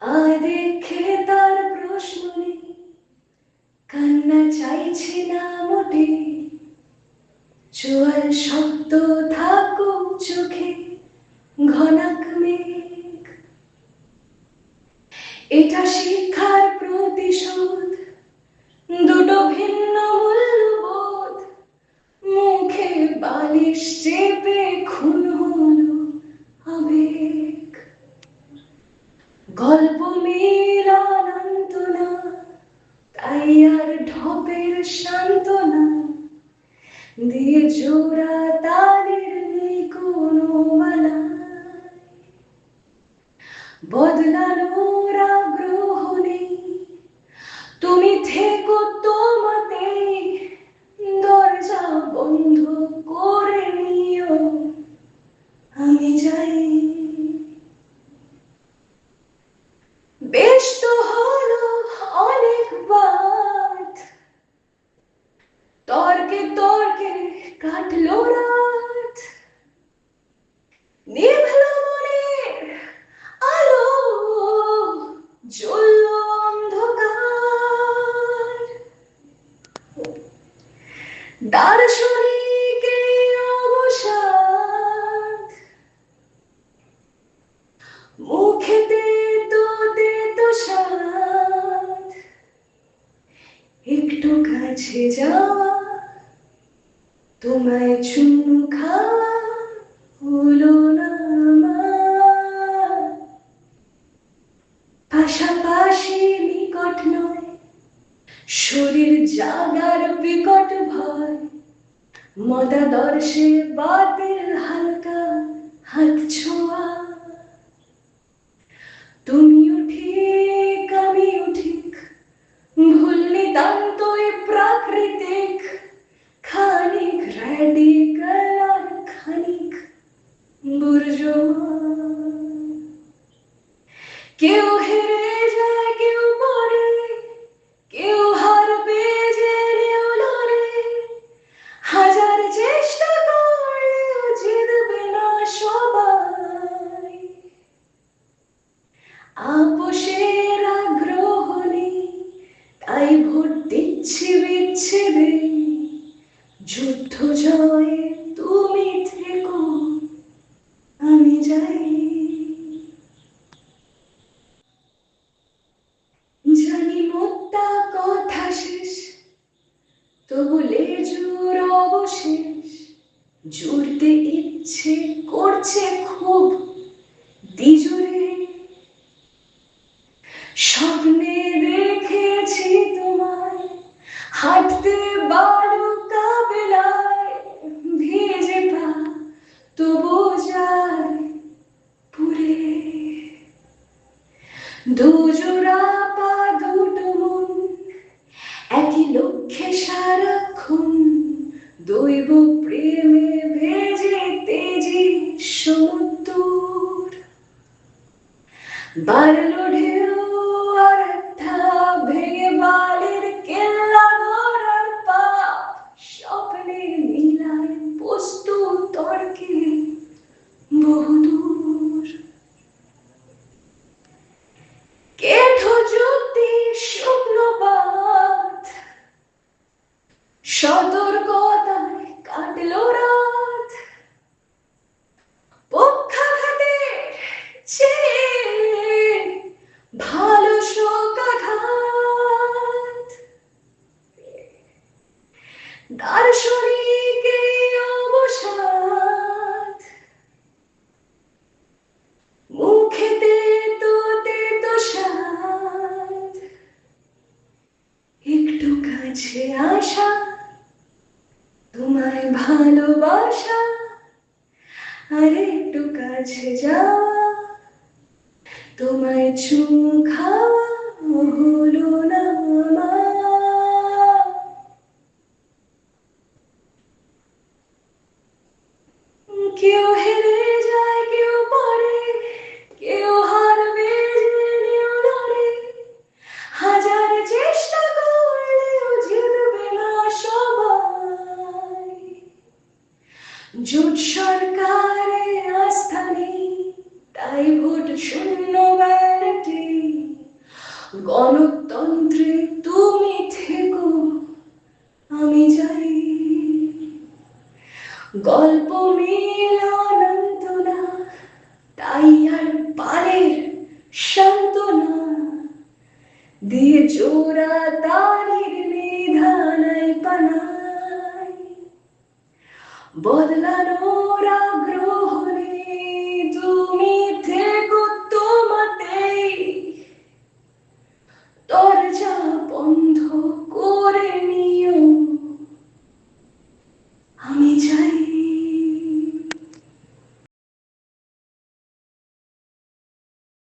দেখে তার প্রশ্ন নেই, কান্না চাইছে না মোটে, জোয়ার শব্দ থাকুক চোখে, ঘনাক মেঘ। এটা শিক্ষার প্রতিশোধ, দুটো ভিন্ন মূল্যবোধ, মুখে বালিশ চেপে খুন হলো আবেগ। গল্প মিলন অন্ত না, তাই আর ঢপের সান্ত্বনা দিয়ে জোড়া তাদের নেই কোনো মানায়। বদলানোর আগ্রহ নেই, তুমি থেকো তোমাতেই, দরজা বন্ধ করে নিও, আমি যাই। বেশ তো হলো অনেক বাদ, তর্কে তর্কে কাটলো রাত, নিভলো মনের আলো, জ্বলল অন্ধকার। দার্শনিকের অবসাদ, মুখেতে তো স্বাদ, একটু কাছে যাওয়া, তোমায় চুমু খাওয়া হলো না আমার। পাশাপাশি নিকট নয়, শরীর জাগার বিকট ভয়, মতাদর্শে বাতিল হালকা হাত ছোঁয়া। তুমিও ঠিক আমিও ঠিক, ভুল নিতান্তই প্রাকৃতিক, খানিক র্যাডিক্যাল আর খানিক বুর্জোয়া। কেউ হেরে যায় কেউ পড়ে, কেউ হারবে জেনেও লড়ে, হাজার চেষ্টা করলেও জিতবে না সবাই। আপোষের আগ্রহ নেই, তাই ভোট দিচ্ছি বিচ্ছেদে, যুদ্ধ জয়ে তুমি থেকো, আমি যাই। জানি মোদ্দা কথা শেষ, তবু লেজুর অবশেষ, জুড়তে ইচ্ছে করছে খুব দিজুরে। স্বপ্নে দেখেছি তোমায় হাঁটতে বালু কাবেলায়, ভিজে পা তবু যায় পুরে। দুজোড়া পা দুটো মন, একই লক্ষ্যে সারাক্ষণ, দৈব প্রেমে ভেজে তেজি সমুদ্র। বাড়লো ঢেউ আর ধাপ, ভেঙে বালির কেল্লা গড়ার পাপ, স্বপ্নে মিলায় বস্তু তর্কে বহুদূর। কেঠো যুক্তি শুকনোবাদ, সতর্কতায় কাটলো রাত, পক্ষাঘাতের চেয়ে ভালো শোকাঘাত। দার্শনিকের অবসাদ, মুখেতে তো স্বাদ, একটু কাছে আসা, তোমায় ভালোবাসা, আর একটু কাছে যাওয়া, তোমায় চুমু খাওয়া হলো না আমার। কেউ হেরে যায় কেউ পড়ে, কেউ হারবে জেনেও লড়ে, হাজার চেষ্টা করলেও জিতবে না সবাই। জোট সরকারে আস্থা নেই, তাই ভোট শূন্য ব্যালটে গণতন্ত্রে তুমি থেকো, আমি যাই। গল্প মিলন না, তাই আর পারের সান্ত্বনা দিয়ে জোড়া তারির নিধানাই পানাই। বদলানোর আগ্রহ নেই, তুমি থেকো তোমাতেই। দরজা বন্ধ করে নি